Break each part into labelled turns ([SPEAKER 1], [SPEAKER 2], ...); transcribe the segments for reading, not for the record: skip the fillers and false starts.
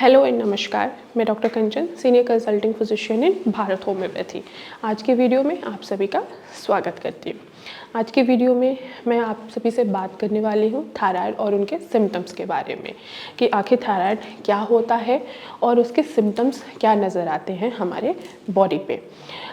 [SPEAKER 1] Hello and नमस्कार। मैं doctor कंचन, senior consulting physician इन Bharat homeopathy. आज के वीडियो में आप सभी का स्वागत करती हूँ। आज के वीडियो में मैं आप सभी से बात करने वाली हूँ थायराइड और उनके सिम्टम्स के बारे में कि आखिर थायराइड क्या होता है और उसके सिम्टम्स क्या नज़र आते हैं हमारे बॉडी पे।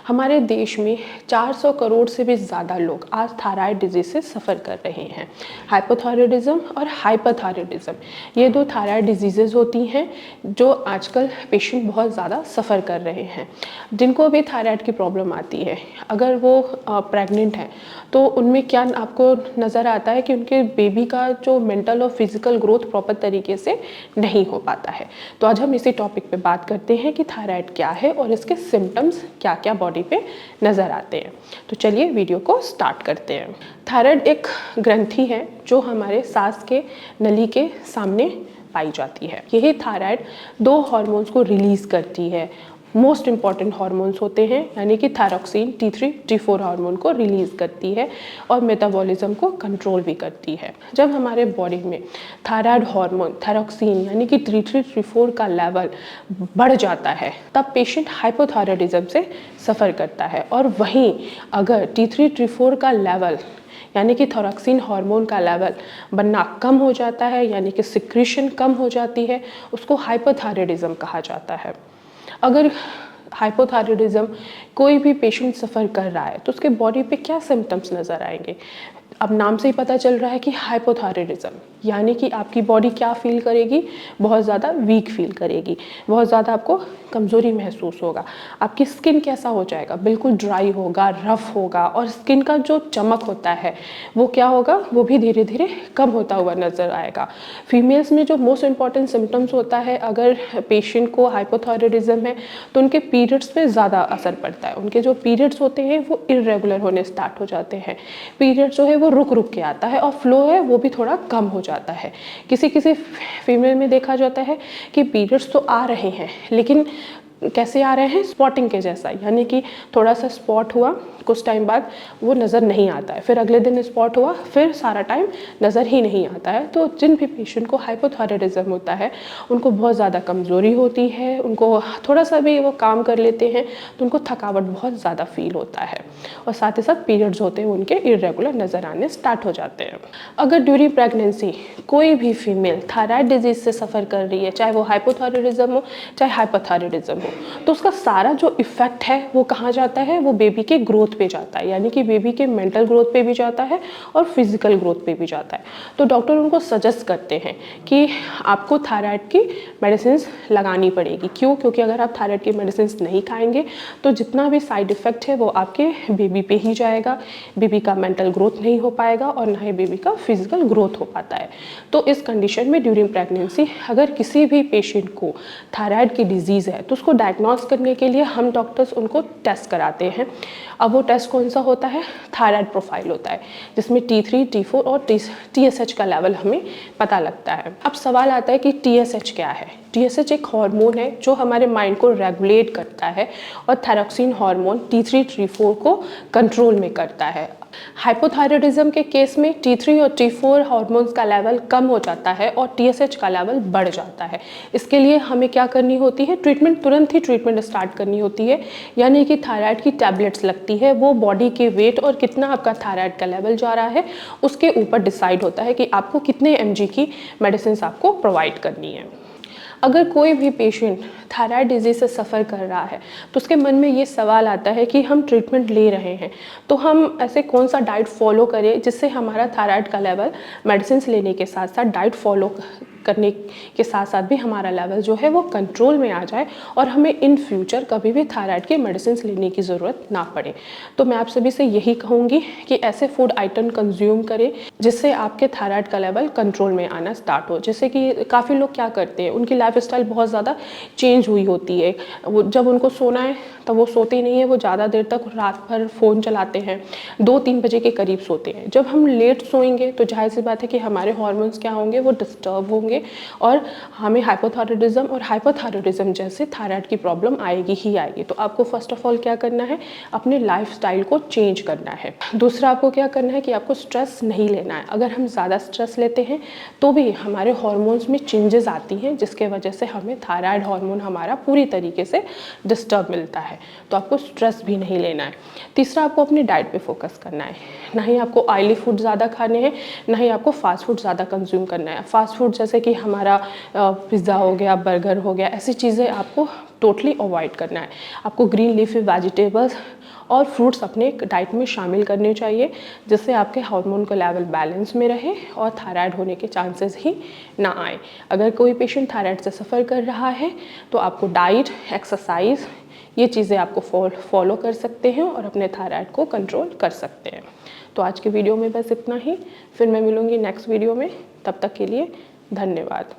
[SPEAKER 1] हमारे देश में 400 करोड़ से भी ज़्यादा लोग आज थायराइड डिजीज़ से सफ़र कर रहे हैं। हाइपोथायराइडिज्म और हाइपरथायराइडिज्म ये दो थायराइड डिजीज़ेज़ होती हैं जो आजकल पेशेंट बहुत ज़्यादा सफ़र कर रहे हैं। जिनको भी थायराइड की प्रॉब्लम आती है, अगर वो प्रेग्नेंट हैं तो उनमें क्या आपको नज़र आता है कि उनके बेबी का जो मेंटल और फिज़िकल ग्रोथ प्रॉपर तरीके से नहीं हो पाता है। तो आज हम इसी टॉपिक पे बात करते हैं कि थायराइड क्या है और इसके सिम्टम्स क्या क्या बॉडी पे नज़र आते हैं। तो चलिए वीडियो को स्टार्ट करते हैं। थायराइड एक ग्रंथि है जो हमारे सांस के नली के सामने पाई जाती है। यही थायराइड दो हार्मोन्स को रिलीज़ करती है। मोस्ट इम्पॉर्टेंट हार्मोन्स होते हैं, यानी कि थायरॉक्सिन, T3, T4 हार्मोन को रिलीज़ करती है और मेटाबॉलिज्म को कंट्रोल भी करती है। जब हमारे बॉडी में थायराइड हार्मोन थायरॉक्सिन यानी कि T3, T4 का लेवल बढ़ जाता है तब पेशेंट हाइपोथायराइडिज्म से सफ़र करता है। और वहीं अगर T3, T4 का लेवल यानी कि थायरॉक्सिन हार्मोन का लेवल बनना कम हो जाता है, यानी कि सिक्रीशन कम हो जाती है, उसको हाइपोथायराइडिज्म कहा जाता है। अगर हाइपोथायराइडिज्म कोई भी पेशेंट सफ़र कर रहा है तो उसके बॉडी पे क्या सिम्टम्स नज़र आएंगे। अब नाम से ही पता चल रहा है कि हाइपोथायराइडिज्म यानी कि आपकी बॉडी क्या फील करेगी, बहुत ज़्यादा वीक फील करेगी, बहुत ज़्यादा आपको कमज़ोरी महसूस होगा। आपकी स्किन कैसा हो जाएगा, बिल्कुल ड्राई होगा, रफ़ होगा और स्किन का जो चमक होता है वो क्या होगा, वो भी धीरे धीरे कम होता हुआ नज़र आएगा। फीमेल्स में जो मोस्ट इम्पॉर्टेंट सिम्टम्स होता है, अगर पेशेंट को हाइपोथायराइडिज्म है तो उनके पीरियड्स पे ज़्यादा असर पड़ता है। उनके जो पीरियड्स होते हैं वो इर्रेगुलर होने स्टार्ट हो जाते हैं। पीरियड जो है वो रुक रुक के आता है और फ्लो है वो भी थोड़ा कम हो जाता है। किसी किसी फीमेल में देखा जाता है कि पीरियड्स तो आ रहे हैं लेकिन कैसे आ रहे हैं, स्पॉटिंग के जैसा, यानी कि थोड़ा सा स्पॉट हुआ, कुछ टाइम बाद वो नज़र नहीं आता है, फिर अगले दिन स्पॉट हुआ, फिर सारा टाइम नज़र ही नहीं आता है। तो जिन भी पेशेंट को हाइपोथायराइडिज्म होता है उनको बहुत ज़्यादा कमज़ोरी होती है, उनको थोड़ा सा भी वो काम कर लेते हैं तो उनको थकावट बहुत ज़्यादा फील होता है और साथ ही साथ पीरियड्स होते हैं उनके इर्रेगुलर नज़र आने स्टार्ट हो जाते हैं। अगर ड्यूरिंग प्रेगनेंसी कोई भी फीमेल थायराइड डिजीज़ से सफ़र कर रही है, चाहे वो हाइपोथायराइडिज्म हो चाहे हाइपरथायराइडिज्म हो, तो उसका सारा जो इफ़ेक्ट है वो कहाँ जाता है, वो बेबी के ग्रोथ पे जाता है, यानी कि बेबी के मेंटल ग्रोथ पे भी जाता है और फिजिकल ग्रोथ पे भी जाता है। तो डॉक्टर उनको सजेस्ट करते हैं कि आपको थायराइड की मेडिसिन लगानी पड़ेगी। क्यों? क्योंकि अगर आप थायराइड की मेडिसिन नहीं खाएंगे तो जितना भी साइड इफ़ेक्ट है वो आपके बेबी पे ही जाएगा। बेबी का मेंटल ग्रोथ नहीं हो पाएगा और ना ही बेबी का फिजिकल ग्रोथ हो पाता है। तो इस कंडीशन में ड्यूरिंग प्रेगनेंसी अगर किसी भी पेशेंट को थायराइड की डिजीज़ है तो उसको डायग्नोस करने के लिए हम डॉक्टर्स उनको टेस्ट कराते हैं। अब वो टेस्ट कौन सा होता है, थायराइड प्रोफाइल होता है, जिसमें T3, T4 और TSH का लेवल हमें पता लगता है। अब सवाल आता है कि TSH क्या है। TSH एक हार्मोन है जो हमारे माइंड को रेगुलेट करता है और थायरॉक्सिन हार्मोन T3, T4 को कंट्रोल में करता है। हाइपोथायराइडिज्म के केस में T3 और T4 हार्मोन्स का लेवल कम हो जाता है और TSH का लेवल बढ़ जाता है। इसके लिए हमें क्या करनी होती है, ट्रीटमेंट, तुरंत ही ट्रीटमेंट स्टार्ट करनी होती है, यानी कि थायराइड की टैबलेट्स लगती है। वो बॉडी के वेट और कितना आपका थायराइड का लेवल जा रहा है उसके ऊपर डिसाइड होता है कि आपको कितने mg की मेडिसिन आपको प्रोवाइड करनी है। अगर कोई भी पेशेंट थायराइड डिजीज़ से सफ़र कर रहा है तो उसके मन में ये सवाल आता है कि हम ट्रीटमेंट ले रहे हैं तो हम ऐसे कौन सा डाइट फॉलो करें जिससे हमारा थायराइड का लेवल मेडिसिन लेने के साथ साथ डाइट फॉलो करने के साथ साथ भी हमारा लेवल जो है वो कंट्रोल में आ जाए और हमें इन फ्यूचर कभी भी थायराइड के मेडिसिन लेने की ज़रूरत ना पड़े। तो मैं आप सभी से यही कहूँगी कि ऐसे फूड आइटम कंज्यूम करें जिससे आपके थायराइड का लेवल कंट्रोल में आना स्टार्ट हो। जैसे कि काफ़ी लोग क्या करते हैं, उनकी लाइफस्टाइल बहुत ज़्यादा चेंज हुई होती है। वो जब उनको सोना है तब वो सोते ही नहीं है, वो ज़्यादा देर तक रात भर फ़ोन चलाते हैं, 2-3 बजे के करीब सोते हैं। जब हम लेट सोएंगे तो जाहिर सी बात है कि हमारे हार्मोन्स क्या होंगे, वो डिस्टर्ब होंगे होंगे और हमें हाइपोथायरॉयडिज्म और हाइपोथायरॉयडिज्म जैसे थायराइड की प्रॉब्लम आएगी ही आएगी। तो आपको फर्स्ट ऑफ ऑल क्या करना है, अपने लाइफस्टाइल को चेंज करना है। दूसरा आपको क्या करना है कि आपको स्ट्रेस नहीं लेना है। अगर हम ज़्यादा स्ट्रेस लेते हैं तो भी हमारे हार्मोन्स में चेंजेस आती हैं, जिसके वजह से हमें थायराइड हार्मोन हमारा पूरी तरीके से डिस्टर्ब मिलता है। तो आपको स्ट्रेस भी नहीं लेना है। तीसरा आपको अपनी डाइट पे फोकस करना है। ना ही आपको ऑयली फूड ज़्यादा खाने हैं, ना ही आपको फास्ट फूड ज़्यादा कंज्यूम करना है। फास्ट फूड जैसे कि हमारा पिज़्ज़ा हो गया, बर्गर हो गया, ऐसी चीज़ें आपको टोटली अवॉइड करना है। आपको ग्रीन लीफी वेजिटेबल्स और फ्रूट्स अपने डाइट में शामिल करने चाहिए, जिससे आपके हार्मोन का लेवल बैलेंस में रहे और थायराइड होने के चांसेस ही ना आए। अगर कोई पेशेंट थायराइड से सफ़र कर रहा है तो आपको डाइट, एक्सरसाइज, ये चीज़ें आपको फॉलो कर सकते हैं और अपने थायराइड को कंट्रोल कर सकते हैं। तो आज के वीडियो में बस इतना ही। फिर मैं मिलूँगी नेक्स्ट वीडियो में। तब तक के लिए धन्यवाद।